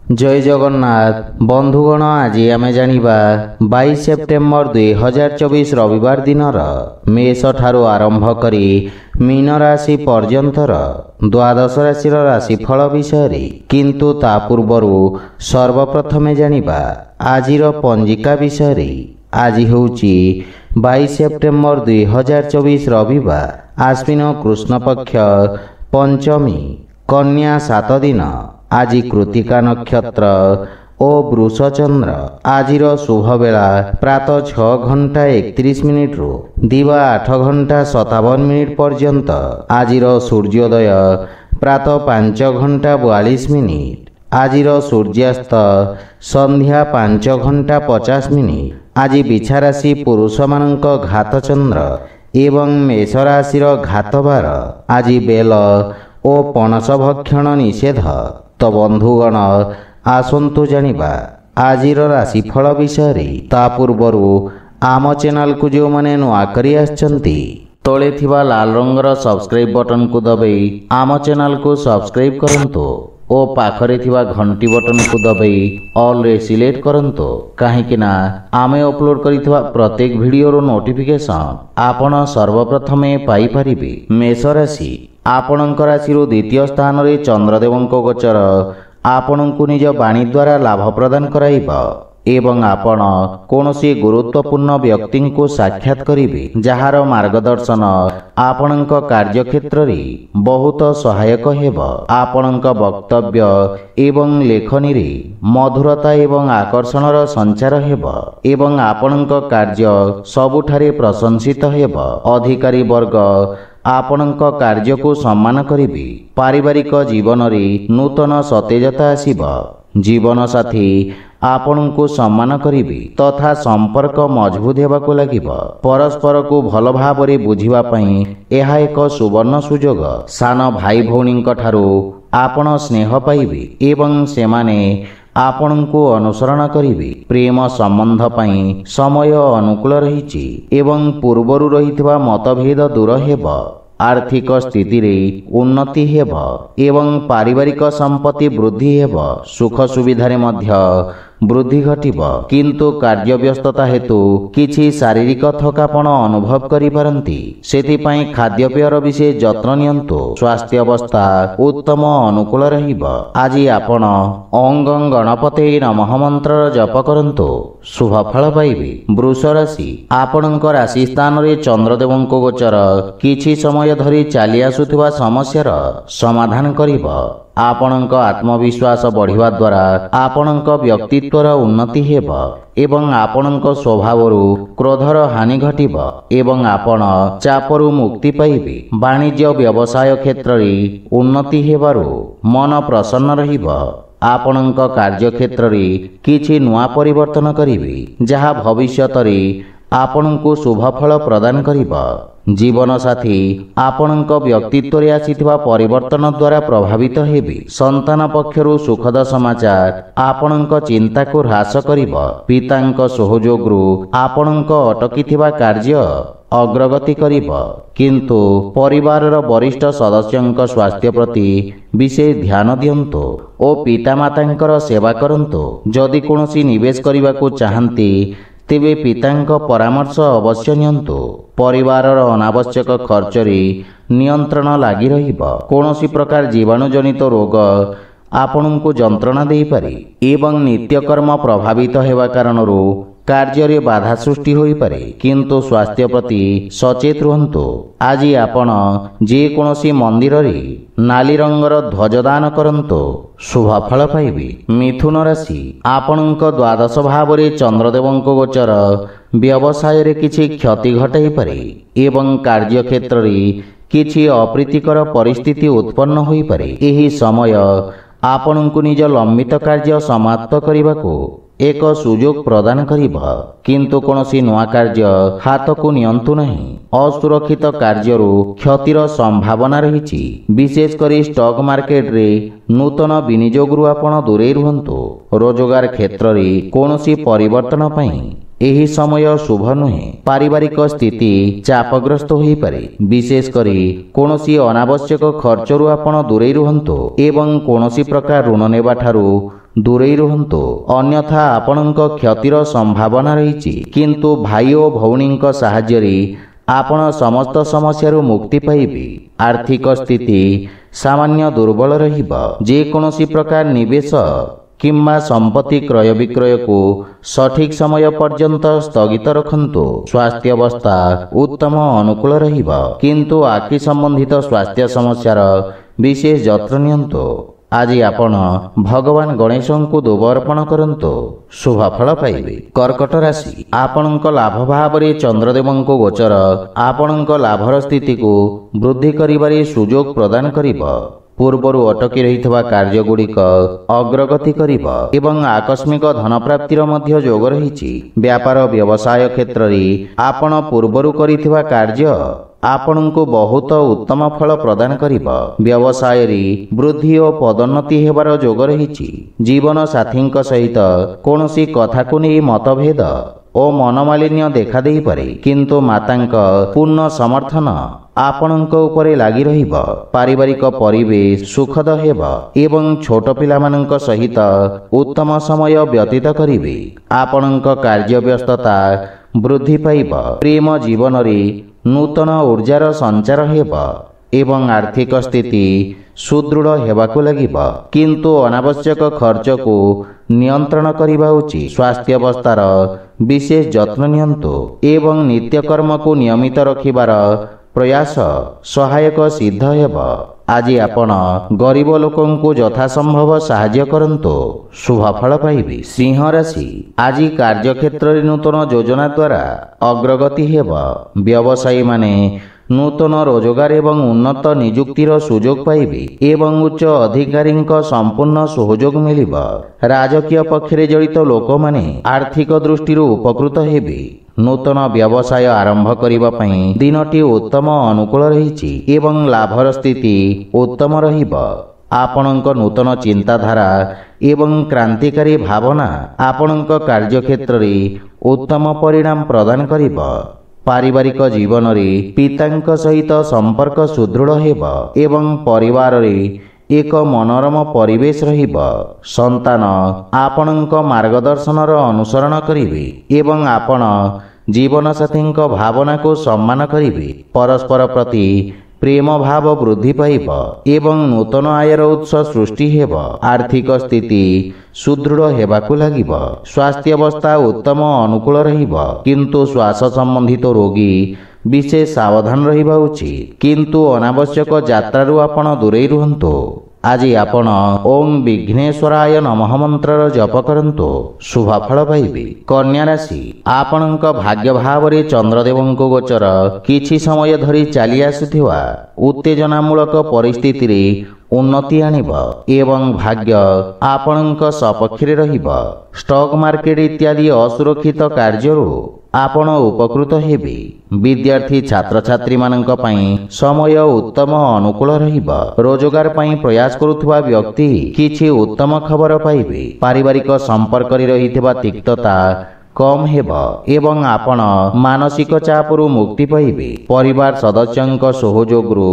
जय जगन्नाथ बंधुगण आज आम जानिबा 22 सेप्टेम्बर 2024 रविवार दिन मेष ठारू आरंभ करी मीन राशि पर्यंतर द्वादश राशि राशिफल विषय किंतु ता पूर्वरु सर्वप्रथमे जानिबा आजिर पंजिका विषय। आज होउची 22 सेप्टेम्बर 2024 रविवार आश्विन कृष्ण पक्ष पंचमी कन्या 7 दिन। आज कृतिका नक्षत्र और वृषचंद्र। आजिर शुभ बेला प्रातः 6:31 रु दिवा 8:57 पर्यंत। आजिर सूर्योदय प्रातः 5:42। आजिर सूर्यास्त संध्या 5:50। आज बिछा राशि पुरुष मानक घात चंद्र एवं मेष राशि घात बार। आज बेल और पणस भक्षण निषेध। तो बंधुगण आसंतु जानिबा आजिर राशिफल विषय। ता पूर्वरु आम चैनल को जो माने नुआ करी आछंती तले थिबा लाल रंगर सब्सक्राइब बटन को दबाई आम चैनल को सब्सक्राइब करंतु और पाखरे थिबा घंटी बटन को दबाई ऑल रे सिलेक्ट करंतु काहेकि ना आमे अपलोड करिथिबा प्रत्येक वीडियो रो नोटिफिकेशन आपण सर्वप्रथमे पाई परिबे। मेष राशि आपणक राशि द्वितीय स्थान रे चंद्रदेवंको गोचर आपणको निज वाणी द्वारा लाभ प्रदान कराइब एवं आपण कोनोसी गुरुत्वपूर्ण व्यक्ति को साक्षात करिबे जहार मार्गदर्शन आपणक कार्यक्षेत्र रे बहुत सहायक हेब। आपणक वक्तव्य एवं लेखनी रे मधुरता एवं आकर्षणर संचार हेब एवं आपणक कार्य सबुठारे प्रशंसित हेब। अधिकारी वर्ग आपणक कार्य को सम्मान करिबे। पारिवारिक जीवन रे नूतन सतेजता आसीब। जीवन साथी आपण को सम्मान करिबे तथा संपर्क मजबूत हेबाको लागिब। परस्पर को भल भाबरे बुझिबा पई एहा एक सुवर्ण सुजोग। सान भाई भौणींक ठारू आपण स्नेह पाइबे एवं सेमाने आपण को अनुसरण करिबे। प्रेम संबंध पई समय अनुकूल रहिछि एवं पूर्वरु रहितबा मतभेद दूर हेब। आर्थिक स्थिति रे उन्नति हेब एवं पारिवारिक संपत्ति वृद्धि हेब। सुख सुविधा रे मध्य वृद्धि घटिब किंतु कार्य व्यस्तता हेतु किछि शारीरिक थकापन अनुभव करि पारंती। सेति पई खाद्यपेयर विशेष जत्न नियंतु। स्वास्थ्य अवस्था उत्तम अनुकूल रहिब। आज आपण ओं गणपते नमः मंत्र जप करंतु शुभ फल पाइबे। वृष राशि आपणक राशि स्थान रे चंद्रदेवंको गोचर किछि समय धरि चाली आसुथिबा समस्यार समाधान करिब। आपणक आत्मविश्वास बढ़िवा द्वारा आपणक व्यक्तित्वर उन्नति हेब एवं आपणक स्वभावरु क्रोधर हानि घटिब एवं आपण चापरु मुक्ति पाइबे। वाणिज्य व्यवसाय क्षेत्र रे उन्नति हेबारु मन प्रसन्न रहिब। आपणक कार्य क्षेत्र रे किछि नुआ परिवर्तन करिबे जहा भविष्यत रे आपणको शुभ फल प्रदान करिब। जीवन साथी आपणक व्यक्तित्व रे आसीथिबा परिवर्तन द्वारा प्रभावित हेबे। संतान पक्षरु सुखद समाचार आपणक चिंता को ह्रास करिब। पितांक सहयोगरु आपणक अटकीथिबा कार्य अग्रगति करिब किंतु परिवारर वरिष्ठ सदस्यंक स्वास्थ्य प्रति विशेष ध्यान दियंतु और पितामातांकर सेवा करंतु। जदि कोनोसी निवेश करिबाकू चाहंती तेबे पितांक परामर्श अवश्य नियंतु। परिवारर अनावश्यक खर्च रे नियंत्रण लागि रहिब। कोनोसी प्रकार जीवाणुजनित रोग आपणको जंत्रणा देई पारे एवं नित्यकर्म प्रभावित हेबा कारणरू कार्य रे बाधा सृष्टि होई पारे किंतु स्वास्थ्य प्रति सचेत रहंतु। आज आपण जे कोनोसी मंदिर रे नाली रंगर ध्वजदान करंतु शुभ फल पाइबे। मिथुन राशि आपणक द्वादश भाव रे चंद्रदेवंको गोचर व्यवसाय रे किछि क्षति घटाई पारे एवं कार्य क्षेत्र रे किछि अप्रीतिकर परिस्थिति उत्पन्न होई पारे। एही समय आपणको निज लंबित कार्य समाप्त करिबाकू एक सुजोग प्रदान करिब किंतु कोनोसी नुआ कार्य हाथ को नियंतु नहीं। असुरक्षित कार्यरु क्षतिर संभावना रहिछि। विशेष करी स्टॉक मार्केट रे नूतन विनियोगरु आपण दूरे रुहंतु। रोजगार क्षेत्र रे कोनोसी परिवर्तन पई एही समय शुभ नुहे। पारिवारिक स्थिति चापग्रस्त होई पारे। विशेष करी कोनोसी अनावश्यक खर्चरु आपण दूरे रुहंतु एवं कोनोसी प्रकार ऋण नेबा ठारू ଦୂରେଇ ରୁହନ୍ତୁ, ଅନ୍ୟଥା ଆପଣଙ୍କ କ୍ଷତିର ସମ୍ଭାବନା ରହିଛି। କିନ୍ତୁ ଭାଇ ଓ ଭଉଣୀଙ୍କ ସାହାଯ୍ୟରେ ଆପଣ ସମସ୍ତ ସମସ୍ୟାରୁ ମୁକ୍ତି ପାଇବେ। ଆର୍ଥିକ ସ୍ଥିତି ସାମାନ୍ୟ ଦୁର୍ବଳ ରହିବ। ଯେକୌଣସି ପ୍ରକାର ନିବେଶ କିମ୍ବା ସମ୍ପତ୍ତି କ୍ରୟ ବିକ୍ରୟକୁ ସଠିକ୍ ସମୟ ପର୍ଯ୍ୟନ୍ତ ସ୍ଥଗିତ ରଖନ୍ତୁ। ସ୍ୱାସ୍ଥ୍ୟ ଅବସ୍ଥା ଉତ୍ତମ ଅନୁକୂଳ ରହିବ, କିନ୍ତୁ ଆଖି ସମ୍ବନ୍ଧିତ ସ୍ୱାସ୍ଥ୍ୟ ସମସ୍ୟାର ବିଶେଷ ଯତ୍ନ ନିଅନ୍ତୁ। ଆଜି ଆପଣ ଭଗବାନ ଗଣେଶଙ୍କୁ ଦୁବ ଅର୍ପଣ କରନ୍ତୁ, ଶୁଭ ଫଳ ପାଇବେ। କର୍କଟ ରାଶି, ଆପଣଙ୍କ ଲାଭ ଭାବରେ ଚନ୍ଦ୍ରଦେବଙ୍କ ଗୋଚର ଆପଣଙ୍କ ଲାଭର ସ୍ଥିତିକୁ ବୃଦ୍ଧି କରିବାରେ ସୁଯୋଗ ପ୍ରଦାନ କରିବ। ପୂର୍ବରୁ ଅଟକି ରହିଥିବା କାର୍ଯ୍ୟଗୁଡ଼ିକ ଅଗ୍ରଗତି କରିବ ଏବଂ ଆକସ୍ମିକ ଧନପ୍ରାପ୍ତିର ମଧ୍ୟ ଯୋଗ ରହିଛି। ବ୍ୟାପାର ବ୍ୟବସାୟ କ୍ଷେତ୍ରରେ ଆପଣ ପୂର୍ବରୁ କରିଥିବା କାର୍ଯ୍ୟ ଆପଣଙ୍କୁ ବହୁତ ଉତ୍ତମ ଫଳ ପ୍ରଦାନ କରିବ। ବ୍ୟବସାୟରେ ବୃଦ୍ଧି ଓ ପଦୋନ୍ନତି ହେବାର ଯୋଗ ରହିଛି। ଜୀବନ ସାଥୀଙ୍କ ସହିତ କୌଣସି କଥାକୁ ନେଇ ମତଭେଦ ଓ ମନମାଳିନ୍ୟ ଦେଖାଦେଇପାରେ, କିନ୍ତୁ ମାତାଙ୍କ ପୂର୍ଣ୍ଣ ସମର୍ଥନ ଆପଣଙ୍କ ଉପରେ ଲାଗି ରହିବ। ପାରିବାରିକ ପରିବେଶ ସୁଖଦ ହେବ ଏବଂ ଛୋଟ ପିଲାମାନଙ୍କ ସହିତ ଉତ୍ତମ ସମୟ ବ୍ୟତୀତ କରିବେ। ଆପଣଙ୍କ କାର୍ଯ୍ୟବ୍ୟସ୍ତତା ବୃଦ୍ଧି ପାଇବ। ପ୍ରେମ ଜୀବନରେ ନୂତନ ଊର୍ଜାର ସଞ୍ଚାର ହେବ ଏବଂ ଆର୍ଥିକ ସ୍ଥିତି ସୁଦୃଢ଼ ହେବାକୁ ଲାଗିବ, କିନ୍ତୁ ଅନାବଶ୍ୟକ ଖର୍ଚ୍ଚକୁ ନିୟନ୍ତ୍ରଣ କରିବା ଉଚିତ। ସ୍ୱାସ୍ଥ୍ୟ ଅବସ୍ଥାର ବିଶେଷ ଯତ୍ନ ନିଅନ୍ତୁ ଏବଂ ନିତ୍ୟକର୍ମକୁ ନିୟମିତ ରଖିବାର ପ୍ରୟାସ ସହାୟକ ସିଦ୍ଧ ହେବ। ଆଜି ଆପଣ ଗରିବ ଲୋକଙ୍କୁ ଯଥାସମ୍ଭବ ସାହାଯ୍ୟ କରନ୍ତୁ, ଶୁଭ ଫଳ ପାଇବେ। ସିଂହ ରାଶି, ଆଜି କାର୍ଯ୍ୟକ୍ଷେତ୍ରରେ ନୂତନ ଯୋଜନା ଦ୍ୱାରା ଅଗ୍ରଗତି ହେବ। ବ୍ୟବସାୟୀମାନେ ନୂତନ ରୋଜଗାର ଏବଂ ଉନ୍ନତ ନିଯୁକ୍ତିର ସୁଯୋଗ ପାଇବେ ଏବଂ ଉଚ୍ଚ ଅଧିକାରୀଙ୍କ ସମ୍ପୂର୍ଣ୍ଣ ସହଯୋଗ ମିଳିବ। ରାଜକୀୟ ପକ୍ଷରେ ଜଡ଼ିତ ଲୋକମାନେ ଆର୍ଥିକ ଦୃଷ୍ଟିରୁ ଉପକୃତ ହେବେ। ନୂତନ ବ୍ୟବସାୟ ଆରମ୍ଭ କରିବା ପାଇଁ ଦିନଟି ଉତ୍ତମ ଅନୁକୂଳ ରହିଛି ଏବଂ ଲାଭର ସ୍ଥିତି ଉତ୍ତମ ରହିବ। ଆପଣଙ୍କ ନୂତନ ଚିନ୍ତାଧାରା ଏବଂ କ୍ରାନ୍ତିକାରୀ ଭାବନା ଆପଣଙ୍କ କାର୍ଯ୍ୟକ୍ଷେତ୍ରରେ ଉତ୍ତମ ପରିଣାମ ପ୍ରଦାନ କରିବ। ପାରିବାରିକ ଜୀବନରେ ପିତାଙ୍କ ସହିତ ସମ୍ପର୍କ ସୁଦୃଢ଼ ହେବ ଏବଂ ପରିବାରରେ ଏକ ମନୋରମ ପରିବେଶ ରହିବ। ସନ୍ତାନ ଆପଣଙ୍କ ମାର୍ଗଦର୍ଶନର ଅନୁସରଣ କରିବେ ଏବଂ ଆପଣ ଜୀବନସାଥୀଙ୍କ ଭାବନାକୁ ସମ୍ମାନ କରିବେ। ପରସ୍ପର ପ୍ରତି ପ୍ରେମ ଭାବ ବୃଦ୍ଧି ପାଇବ ଏବଂ ନୂତନ ଆୟର ଉତ୍ସ ସୃଷ୍ଟି ହେବ। ଆର୍ଥିକ ସ୍ଥିତି ସୁଦୃଢ଼ ହେବାକୁ ଲାଗିବ। ସ୍ୱାସ୍ଥ୍ୟ ଅବସ୍ଥା ଉତ୍ତମ ଅନୁକୂଳ ରହିବ, କିନ୍ତୁ ଶ୍ୱାସ ସମ୍ବନ୍ଧିତ ରୋଗୀ ବିଶେଷ ସାବଧାନ ରହିବା ଉଚିତ। କିନ୍ତୁ ଅନାବଶ୍ୟକ ଯାତ୍ରାରୁ ଆପଣ ଦୂରେଇ ରୁହନ୍ତୁ। ଆଜି ଆପଣ ଓಂ ବିଘ୍ନେଶ୍ୱରାୟ ନମଃ ମନ୍ତ୍ରର ଜପ କରନ୍ତୁ, ଶୁଭ ଫଳ ପାଇବେ। କନ୍ୟା ରାଶି, ଆପଣଙ୍କ ଭାଗ୍ୟ ଭାବରେ ଚନ୍ଦ୍ରଦେବଙ୍କ ଗୋଚର କିଛି ସମୟ ଧରି ଚାଲି ଆସୁଥିବା ଉତ୍ତେଜନାମୂଳକ ପରିସ୍ଥିତିରେ ଉନ୍ନତି ଆଣିବ ଏବଂ ଭାଗ୍ୟ ଆପଣଙ୍କ ସପକ୍ଷରେ ରହିବ। ଷ୍ଟକ୍ ମାର୍କେଟ ଇତ୍ୟାଦି ଅସୁରକ୍ଷିତ କାର୍ଯ୍ୟରୁ ଆପଣ ଉପକୃତ ହେବେ। ବିଦ୍ୟାର୍ଥୀ ଛାତ୍ରଛାତ୍ରୀମାନଙ୍କ ପାଇଁ ସମୟ ଉତ୍ତମ ଅନୁକୂଳ ରହିବ। ରୋଜଗାର ପାଇଁ ପ୍ରୟାସ କରୁଥିବା ବ୍ୟକ୍ତି କିଛି ଉତ୍ତମ ଖବର ପାଇବେ। ପାରିବାରିକ ସମ୍ପର୍କରେ ରହିଥିବା ତିକ୍ତତା କମ୍ ହେବ ଏବଂ ଆପଣ ମାନସିକ ଚାପରୁ ମୁକ୍ତି ପାଇବେ। ପରିବାର ସଦସ୍ୟଙ୍କ ସହଯୋଗରୁ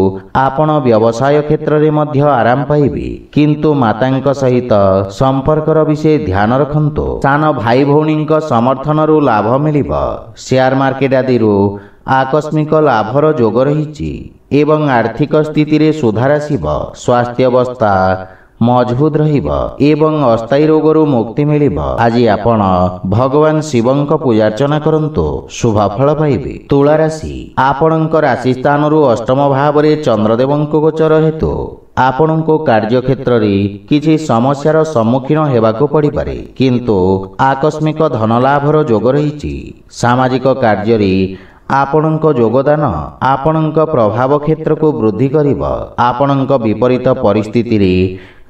ଆପଣ ବ୍ୟବସାୟ କ୍ଷେତ୍ରରେ ମଧ୍ୟ ଆରାମ ପାଇବେ, କିନ୍ତୁ ମାତାଙ୍କ ସହିତ ସମ୍ପର୍କର ବିଶେଷ ଧ୍ୟାନ ରଖନ୍ତୁ। ସାନ ଭାଇ ଭଉଣୀଙ୍କ ସମର୍ଥନରୁ ଲାଭ ମିଳିବ। ସେୟାର ମାର୍କେଟ ଆଦିରୁ ଆକସ୍ମିକ ଲାଭର ଯୋଗ ରହିଛି ଏବଂ ଆର୍ଥିକ ସ୍ଥିତିରେ ସୁଧାର ଆସିବ। ସ୍ୱାସ୍ଥ୍ୟ ଅବସ୍ଥା ମଜବୁତ ରହିବ ଏବଂ ଅସ୍ଥାୟୀ ରୋଗରୁ ମୁକ୍ତି ମିଳିବ। ଆଜି ଆପଣ ଭଗବାନ ଶିବଙ୍କ ପୂଜାର୍ଚ୍ଚନା କରନ୍ତୁ, ଶୁଭ ଫଳ ପାଇବେ। ତୁଳା ରାଶି, ଆପଣଙ୍କ ରାଶି ସ୍ଥାନରୁ ଅଷ୍ଟମ ଭାବରେ ଚନ୍ଦ୍ରଦେବଙ୍କ ଗୋଚର ହେତୁ ଆପଣଙ୍କୁ କାର୍ଯ୍ୟକ୍ଷେତ୍ରରେ କିଛି ସମସ୍ୟାର ସମ୍ମୁଖୀନ ହେବାକୁ ପଡ଼ିପାରେ, କିନ୍ତୁ ଆକସ୍ମିକ ଧନଲାଭର ଯୋଗ ରହିଛି। ସାମାଜିକ କାର୍ଯ୍ୟରେ ଆପଣଙ୍କ ଯୋଗଦାନ ଆପଣଙ୍କ ପ୍ରଭାବ କ୍ଷେତ୍ରକୁ ବୃଦ୍ଧି କରିବ। ଆପଣଙ୍କ ବିପରୀତ ପରିସ୍ଥିତିରେ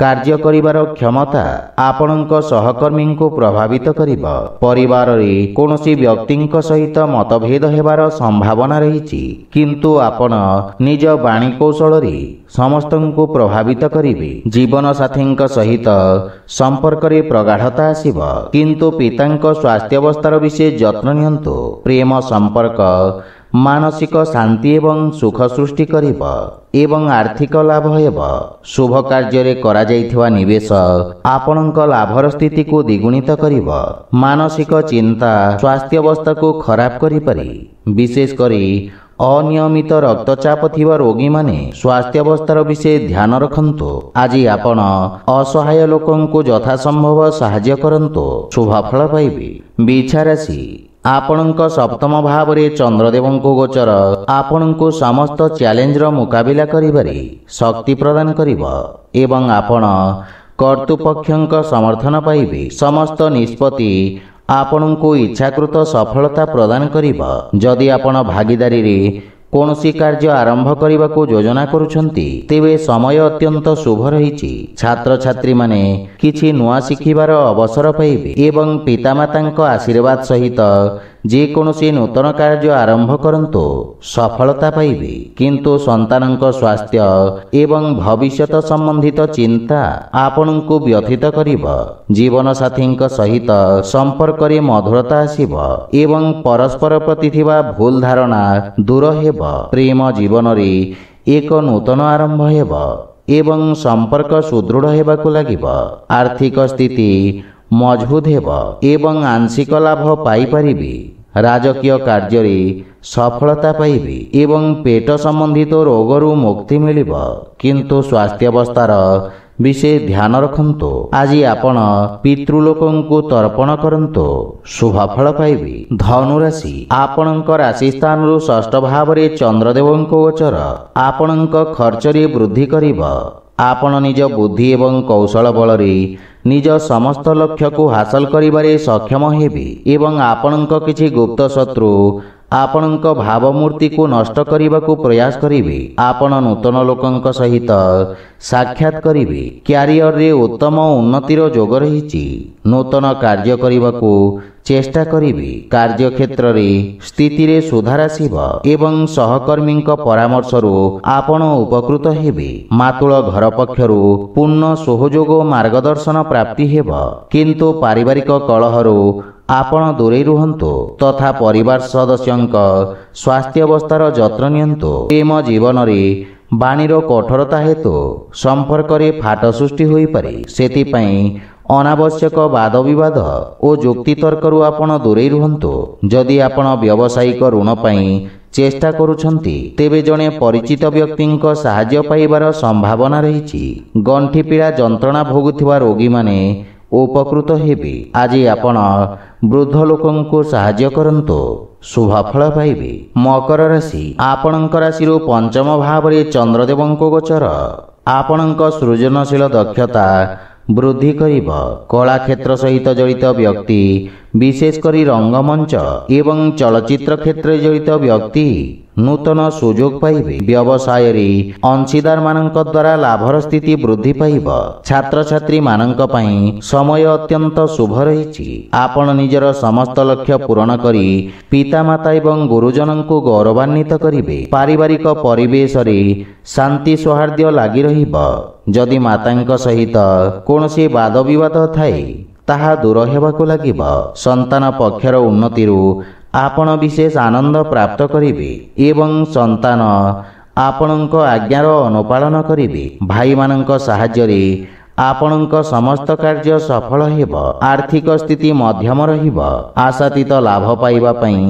କାର୍ଯ୍ୟ କରିବାର କ୍ଷମତା ଆପଣଙ୍କ ସହକର୍ମୀଙ୍କୁ ପ୍ରଭାବିତ କରିବ। ପରିବାରରେ କୌଣସି ବ୍ୟକ୍ତିଙ୍କ ସହିତ ମତଭେଦ ହେବାର ସମ୍ଭାବନା ରହିଛି, କିନ୍ତୁ ଆପଣ ନିଜ ବାଣୀ କୌଶଳରେ ସମସ୍ତଙ୍କୁ ପ୍ରଭାବିତ କରିବେ। ଜୀବନସାଥୀଙ୍କ ସହିତ ସମ୍ପର୍କରେ ପ୍ରଗାଢ଼ତା ଆସିବ, କିନ୍ତୁ ପିତାଙ୍କ ସ୍ୱାସ୍ଥ୍ୟାବସ୍ଥାର ବିଶେଷ ଯତ୍ନ ନିଅନ୍ତୁ। ପ୍ରେମ ସମ୍ପର୍କ ମାନସିକ ଶାନ୍ତି ଏବଂ ସୁଖ ସୃଷ୍ଟି କରିବ ଏବଂ ଆର୍ଥିକ ଲାଭ ହେବ। ଶୁଭ କାର୍ଯ୍ୟରେ କରାଯାଇଥିବା ନିବେଶ ଆପଣଙ୍କ ଲାଭର ସ୍ଥିତିକୁ ଦ୍ୱିଗୁଣିତ କରିବ। ମାନସିକ ଚିନ୍ତା ସ୍ୱାସ୍ଥ୍ୟାବସ୍ଥାକୁ ଖରାପ କରିପାରେ। ବିଶେଷ କରି ଅନିୟମିତ ରକ୍ତଚାପ ଥିବା ରୋଗୀମାନେ ସ୍ୱାସ୍ଥ୍ୟାବସ୍ଥାର ବିଷୟ ଧ୍ୟାନ ରଖନ୍ତୁ। ଆଜି ଆପଣ ଅସହାୟ ଲୋକଙ୍କୁ ଯଥାସମ୍ଭବ ସାହାଯ୍ୟ କରନ୍ତୁ, ଶୁଭଫଳ ପାଇବେ। ବିଛା ରାଶି, ଆପଣଙ୍କ ସପ୍ତମ ଭାବରେ ଚନ୍ଦ୍ରଦେବଙ୍କ ଗୋଚର ଆପଣଙ୍କୁ ସମସ୍ତ ଚ୍ୟାଲେଞ୍ଜର ମୁକାବିଲା କରିବାରେ ଶକ୍ତି ପ୍ରଦାନ କରିବ ଏବଂ ଆପଣ କର୍ତ୍ତୃପକ୍ଷଙ୍କ ସମର୍ଥନ ପାଇବେ। ସମସ୍ତ ନିଷ୍ପତ୍ତି ଆପଣଙ୍କୁ ଇଚ୍ଛାକୃତ ସଫଳତା ପ୍ରଦାନ କରିବ। ଯଦି ଆପଣ ଭାଗିଦାରୀରେ କୌଣସି କାର୍ଯ୍ୟ ଆରମ୍ଭ କରିବାକୁ ଯୋଜନା କରୁଛନ୍ତି, ତେବେ ସମୟ ଅତ୍ୟନ୍ତ ଶୁଭ ରହିଛି। ଛାତ୍ରଛାତ୍ରୀମାନେ କିଛି ନୂଆ ଶିଖିବାର ଅବସର ପାଇବେ ଏବଂ ପିତାମାତାଙ୍କ ଆଶୀର୍ବାଦ ସହିତ ଯେକୌଣସି ନୂତନ କାର୍ଯ୍ୟ ଆରମ୍ଭ କରନ୍ତୁ, ସଫଳତା ପାଇବେ। କିନ୍ତୁ ସନ୍ତାନଙ୍କ ସ୍ୱାସ୍ଥ୍ୟ ଏବଂ ଭବିଷ୍ୟତ ସମ୍ବନ୍ଧିତ ଚିନ୍ତା ଆପଣଙ୍କୁ ବ୍ୟଥିତ କରିବ। ଜୀବନସାଥୀଙ୍କ ସହିତ ସମ୍ପର୍କରେ ମଧୁରତା ଆସିବ ଏବଂ ପରସ୍ପର ପ୍ରତି ଥିବା ଭୁଲ ଧାରଣା ଦୂର ହେବ। ପ୍ରେମ ଜୀବନରେ ଏକ ନୂତନ ଆରମ୍ଭ ହେବ ଏବଂ ସମ୍ପର୍କ ସୁଦୃଢ଼ ହେବାକୁ ଲାଗିବ। ଆର୍ଥିକ ସ୍ଥିତି ମଜବୁତ ହେବ ଏବଂ ଆଂଶିକ ଲାଭ ପାଇପାରିବେ। ରାଜକୀୟ କାର୍ଯ୍ୟରେ ସଫଳତା ପାଇବେ ଏବଂ ପେଟ ସମ୍ବନ୍ଧିତ ରୋଗରୁ ମୁକ୍ତି ମିଳିବ। କିନ୍ତୁ ସ୍ୱାସ୍ଥ୍ୟାବସ୍ଥାର ବିଷୟ ଧ୍ୟାନ ରଖନ୍ତୁ। ଆଜି ଆପଣ ପିତୃଲୋକଙ୍କୁ ତର୍ପଣ କରନ୍ତୁ, ଶୁଭଫଳ ପାଇବେ। ଧନୁରାଶି, ଆପଣଙ୍କ ରାଶି ସ୍ଥାନରୁ ଷଷ୍ଠ ଭାବରେ ଚନ୍ଦ୍ରଦେବଙ୍କ ଗୋଚର ଆପଣଙ୍କ ଖର୍ଚ୍ଚରେ ବୃଦ୍ଧି କରିବ। ଆପଣ ନିଜ ବୁଦ୍ଧି ଏବଂ କୌଶଳ ବଳରେ ନିଜ ସମସ୍ତ ଲକ୍ଷ୍ୟକୁ ହାସଲ କରିବାରେ ସକ୍ଷମ ହେବେ ଏବଂ ଆପଣଙ୍କ କିଛି ଗୁପ୍ତ ଶତ୍ରୁ ଆପଣଙ୍କ ଭାବମୂର୍ତ୍ତିକୁ ନଷ୍ଟ କରିବାକୁ ପ୍ରୟାସ କରିବେ। ଆପଣ ନୂତନ ଲୋକଙ୍କ ସହିତ ସାକ୍ଷାତ କରିବେ। କ୍ୟାରିୟରରେ ଉତ୍ତମ ଉନ୍ନତିର ଯୋଗ ରହିଛି। ନୂତନ କାର୍ଯ୍ୟ କରିବାକୁ ଚେଷ୍ଟା କରିବେ। କାର୍ଯ୍ୟକ୍ଷେତ୍ରରେ ସ୍ଥିତିରେ ସୁଧାର ଆସିବ ଏବଂ ସହକର୍ମୀଙ୍କ ପରାମର୍ଶରୁ ଆପଣ ଉପକୃତ ହେବେ। ମାତୃଳ ଘର ପକ୍ଷରୁ ପୂର୍ଣ୍ଣ ସହଯୋଗ ଓ ମାର୍ଗଦର୍ଶନ ପ୍ରାପ୍ତି ହେବ। କିନ୍ତୁ ପାରିବାରିକ କଳହରୁ ଆପଣ ଦୂରେଇ ରୁହନ୍ତୁ ତଥା ପରିବାର ସଦସ୍ୟଙ୍କ ସ୍ୱାସ୍ଥ୍ୟାବସ୍ଥାର ଯତ୍ନ ନିଅନ୍ତୁ। ପ୍ରେମ ଜୀବନରେ ବାଣୀର କଠୋରତା ହେତୁ ସମ୍ପର୍କରେ ଫାଟ ସୃଷ୍ଟି ହୋଇପାରେ। ସେଥିପାଇଁ ଅନାବଶ୍ୟକ ବାଦବିବାଦ ଓ ଯୁକ୍ତିତର୍କରୁ ଆପଣ ଦୂରେଇ ରୁହନ୍ତୁ। ଯଦି ଆପଣ ବ୍ୟବସାୟିକ ଋଣ ପାଇଁ ଚେଷ୍ଟା କରୁଛନ୍ତି, ତେବେ ଜଣେ ପରିଚିତ ବ୍ୟକ୍ତିଙ୍କ ସାହାଯ୍ୟ ପାଇବାର ସମ୍ଭାବନା ରହିଛି। ଗଣ୍ଠିପୀଡ଼ା ଯନ୍ତ୍ରଣା ଭୋଗୁଥିବା ରୋଗୀମାନେ ଉପକୃତ ହେବେ। ଆଜି ଆପଣ ବୃଦ୍ଧ ଲୋକଙ୍କୁ ସାହାଯ୍ୟ କରନ୍ତୁ, ଶୁଭଫଳ ପାଇବେ। ମକର ରାଶି, ଆପଣଙ୍କ ରାଶିରୁ ପଞ୍ଚମ ଭାବରେ ଚନ୍ଦ୍ରଦେବଙ୍କ ଗୋଚର ଆପଣଙ୍କ ସୃଜନଶୀଳ ଦକ୍ଷତା ବୃଦ୍ଧି କରିବ। କଳାକ୍ଷେତ୍ର ସହିତ ଜଡ଼ିତ ବ୍ୟକ୍ତି, ବିଶେଷ କରି ରଙ୍ଗମଞ୍ଚ ଏବଂ ଚଳଚ୍ଚିତ୍ର କ୍ଷେତ୍ରରେ ଜଡ଼ିତ ବ୍ୟକ୍ତି ନୂତନ ସୁଯୋଗ ପାଇବେ। ବ୍ୟବସାୟରେ ଅଂଶୀଦାରମାନଙ୍କ ଦ୍ୱାରା ଲାଭର ସ୍ଥିତି ବୃଦ୍ଧି ପାଇବ। ଛାତ୍ରଛାତ୍ରୀମାନଙ୍କ ପାଇଁ ସମୟ ଅତ୍ୟନ୍ତ ଶୁଭ ରହିଛି। ଆପଣ ନିଜର ସମସ୍ତ ଲକ୍ଷ୍ୟ ପୂରଣ କରି ପିତାମାତା ଏବଂ ଗୁରୁଜନଙ୍କୁ ଗୌରବାନ୍ୱିତ କରିବେ। ପାରିବାରିକ ପରିବେଶରେ ଶାନ୍ତି ସୌହାର୍ଦ୍ଦ୍ୟ ଲାଗି ରହିବ। ଯଦି ମାତାଙ୍କ ସହିତ କୌଣସି ବାଦବିବାଦ ଥାଏ, ତାହା ଦୂର ହେବାକୁ ଲାଗିବ। ସନ୍ତାନ ପକ୍ଷର ଉନ୍ନତିରୁ ଆପଣ ବିଶେଷ ଆନନ୍ଦ ପ୍ରାପ୍ତ କରିବେ ଏବଂ ସନ୍ତାନ ଆପଣଙ୍କ ଆଜ୍ଞାର ଅନୁପାଳନ କରିବେ। ଭାଇମାନଙ୍କ ସାହାଯ୍ୟରେ ଆପଣଙ୍କ ସମସ୍ତ କାର୍ଯ୍ୟ ସଫଳ ହେବ। ଆର୍ଥିକ ସ୍ଥିତି ମଧ୍ୟମ ରହିବ। ଆଶାତୀତ ଲାଭ ପାଇବା ପାଇଁ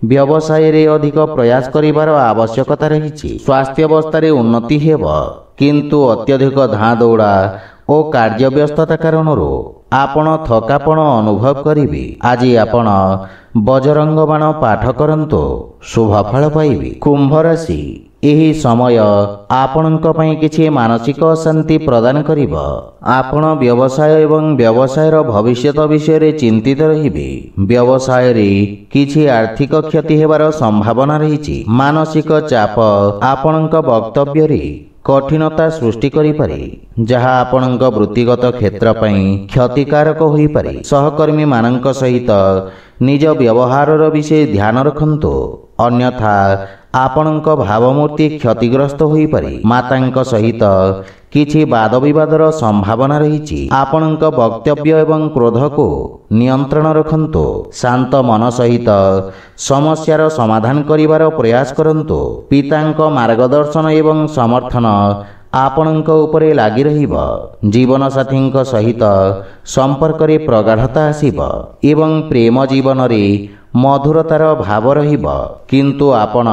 ବ୍ୟବସାୟରେ ଅଧିକ ପ୍ରୟାସ କରିବାର ଆବଶ୍ୟକତା ରହିଛି। ସ୍ୱାସ୍ଥ୍ୟାବସ୍ଥାରେ ଉନ୍ନତି ହେବ, କିନ୍ତୁ ଅତ୍ୟଧିକ ଧାଁ ଦୌଡ଼ା ଓ କାର୍ଯ୍ୟବ୍ୟସ୍ତତା କାରଣରୁ ଆପଣ ଥକାପଣ ଅନୁଭବ କରିବେ। ଆଜି ଆପଣ ବଜରଙ୍ଗ ବାଣ ପାଠ କରନ୍ତୁ, ଶୁଭଫଳ ପାଇବେ। କୁମ୍ଭ ରାଶି, ଏହି ସମୟ ଆପଣଙ୍କ ପାଇଁ କିଛି ମାନସିକ ଅଶାନ୍ତି ପ୍ରଦାନ କରିବ। ଆପଣ ବ୍ୟବସାୟ ଏବଂ ବ୍ୟବସାୟର ଭବିଷ୍ୟତ ବିଷୟରେ ଚିନ୍ତିତ ରହିବେ। ବ୍ୟବସାୟରେ କିଛି ଆର୍ଥିକ କ୍ଷତି ହେବାର ସମ୍ଭାବନା ରହିଛି। ମାନସିକ ଚାପ ଆପଣଙ୍କ ବକ୍ତବ୍ୟରେ କଠିନତା ସୃଷ୍ଟି କରିପାରେ, ଯାହା ଆପଣଙ୍କ ବୃତ୍ତିଗତ କ୍ଷେତ୍ର ପାଇଁ କ୍ଷତିକାରକ ହୋଇପାରେ। ସହକର୍ମୀମାନଙ୍କ ସହିତ ନିଜ ବ୍ୟବହାରର ବିଷୟ ଧ୍ୟାନ ରଖନ୍ତୁ, ଅନ୍ୟଥା ଆପଣଙ୍କ ଭାବମୂର୍ତ୍ତି କ୍ଷତିଗ୍ରସ୍ତ ହୋଇପାରେ। ମାତାଙ୍କ ସହିତ କିଛି ବାଦ ବିବାଦର ସମ୍ଭାବନା ରହିଛି। ଆପଣଙ୍କ ବକ୍ତବ୍ୟ ଏବଂ କ୍ରୋଧକୁ ନିୟନ୍ତ୍ରଣ ରଖନ୍ତୁ। ଶାନ୍ତ ମନ ସହିତ ସମସ୍ୟାର ସମାଧାନ କରିବାର ପ୍ରୟାସ କରନ୍ତୁ। ପିତାଙ୍କ ମାର୍ଗଦର୍ଶନ ଏବଂ ସମର୍ଥନ ଆପଣଙ୍କ ଉପରେ ଲାଗି ରହିବ। ଜୀବନସାଥୀଙ୍କ ସହିତ ସମ୍ପର୍କରେ ପ୍ରଗାଢ଼ତା ଆସିବ ଏବଂ ପ୍ରେମ ଜୀବନରେ ମଧୁରତାର ଭାବ ରହିବ। କିନ୍ତୁ ଆପଣ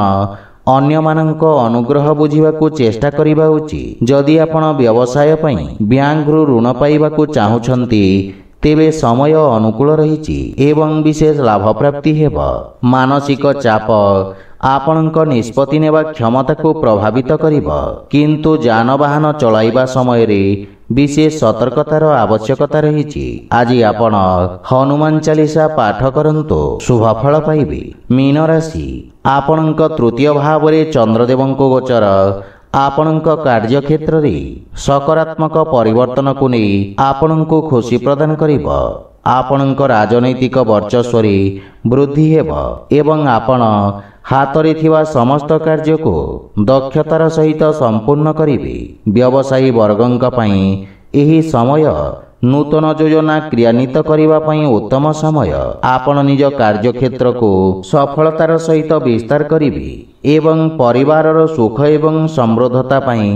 ଅନ୍ୟମାନଙ୍କ ଅନୁଗ୍ରହ ବୁଝିବାକୁ ଚେଷ୍ଟା କରିବା ଉଚିତ। ଯଦି ଆପଣ ବ୍ୟବସାୟ ପାଇଁ ବ୍ୟାଙ୍କରୁ ଋଣ ପାଇବାକୁ ଚାହୁଁଛନ୍ତି ତେବେ ସମୟ ଅନୁକୂଳ ରହିଛି ଏବଂ ବିଶେଷ ଲାଭ ପ୍ରାପ୍ତି ହେବ। ମାନସିକ ଚାପ ଆପଣଙ୍କ ନିଷ୍ପତ୍ତି ନେବା କ୍ଷମତାକୁ ପ୍ରଭାବିତ କରିବ, କିନ୍ତୁ ଯାନବାହନ ଚଳାଇବା ସମୟରେ ବିଶେଷ ସତର୍କତାର ଆବଶ୍ୟକତା ରହିଛି। ଆଜି ଆପଣ ହନୁମାନ ଚାଳିଶା ପାଠ କରନ୍ତୁ, ଶୁଭଫଳ ପାଇବେ। ମୀନ ରାଶି, ଆପଣଙ୍କ ତୃତୀୟ ଭାବରେ ଚନ୍ଦ୍ରଦେବଙ୍କ ଗୋଚର ଆପଣଙ୍କ କାର୍ଯ୍ୟକ୍ଷେତ୍ରରେ ସକାରାତ୍ମକ ପରିବର୍ତ୍ତନକୁ ନେଇ ଆପଣଙ୍କୁ ଖୁସି ପ୍ରଦାନ କରିବ। ଆପଣଙ୍କ ରାଜନୈତିକ ବର୍ଚସ୍ୱରେ ବୃଦ୍ଧି ହେବ ଏବଂ ଆପଣ ହାତରେ ଥିବା ସମସ୍ତ କାର୍ଯ୍ୟକୁ ଦକ୍ଷତାର ସହିତ ସମ୍ପୂର୍ଣ୍ଣ କରିବେ। ବ୍ୟବସାୟୀ ବର୍ଗଙ୍କ ପାଇଁ ଏହି ସମୟ ନୂତନ ଯୋଜନା କ୍ରିୟାନ୍ୱିତ କରିବା ପାଇଁ ଉତ୍ତମ ସମୟ। ଆପଣ ନିଜ କାର୍ଯ୍ୟକ୍ଷେତ୍ରକୁ ସଫଳତାର ସହିତ ବିସ୍ତାର କରିବେ ଏବଂ ପରିବାରର ସୁଖ ଏବଂ ସମୃଦ୍ଧତା ପାଇଁ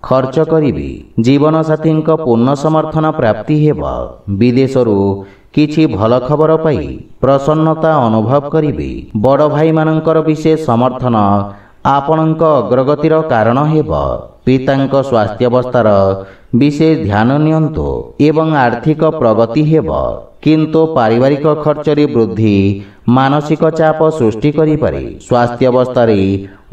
ଖର୍ଚ୍ଚ କରିବେ। ଜୀବନସାଥୀଙ୍କ ପୂର୍ଣ୍ଣ ସମର୍ଥନ ପ୍ରାପ୍ତି ହେବ। ବିଦେଶରୁ କିଛି ଭଲ ଖବର ପାଇ ପ୍ରସନ୍ନତା ଅନୁଭବ କରିବେ। ବଡ଼ ଭାଇମାନଙ୍କର ବିଶେଷ ସମର୍ଥନ ଆପଣଙ୍କ ଅଗ୍ରଗତିର କାରଣ ହେବ। ପିତାଙ୍କ ସ୍ୱାସ୍ଥ୍ୟାବସ୍ଥାର ବିଶେଷ ଧ୍ୟାନ ନିଅନ୍ତୁ ଏବଂ ଆର୍ଥିକ ପ୍ରଗତି ହେବ, କିନ୍ତୁ ପାରିବାରିକ ଖର୍ଚ୍ଚରେ ବୃଦ୍ଧି ମାନସିକ ଚାପ ସୃଷ୍ଟି କରିପାରେ। ସ୍ୱାସ୍ଥ୍ୟାବସ୍ଥାରେ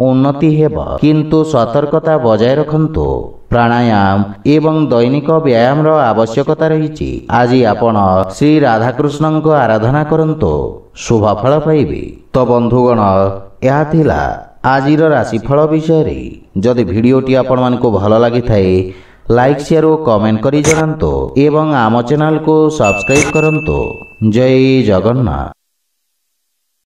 ଉନ୍ନତି ହେବ, କିନ୍ତୁ ସତର୍କତା ବଜାୟ ରଖନ୍ତୁ। ପ୍ରାଣାୟାମ ଏବଂ ଦୈନିକ ବ୍ୟାୟାମର ଆବଶ୍ୟକତା ରହିଛି। ଆଜି ଆପଣ ଶ୍ରୀ ରାଧାକୃଷ୍ଣଙ୍କ ଆରାଧନା କରନ୍ତୁ, ଶୁଭଫଳ ପାଇବେ। ତ ବନ୍ଧୁଗଣ, ଏହା ଥିଲା ଆଜିର ରାଶିଫଳ ବିଷୟରେ। ଯଦି ଭିଡ଼ିଓଟି ଆପଣମାନଙ୍କୁ ଭଲ ଲାଗିଥାଏ ଲାଇକ୍, ସେୟାର ଓ କମେଣ୍ଟ କରି ଜଣାନ୍ତୁ ଏବଂ ଆମ ଚ୍ୟାନେଲକୁ ସବସ୍କ୍ରାଇବ୍ କରନ୍ତୁ। ଜୟ ଜଗନ୍ନାଥ।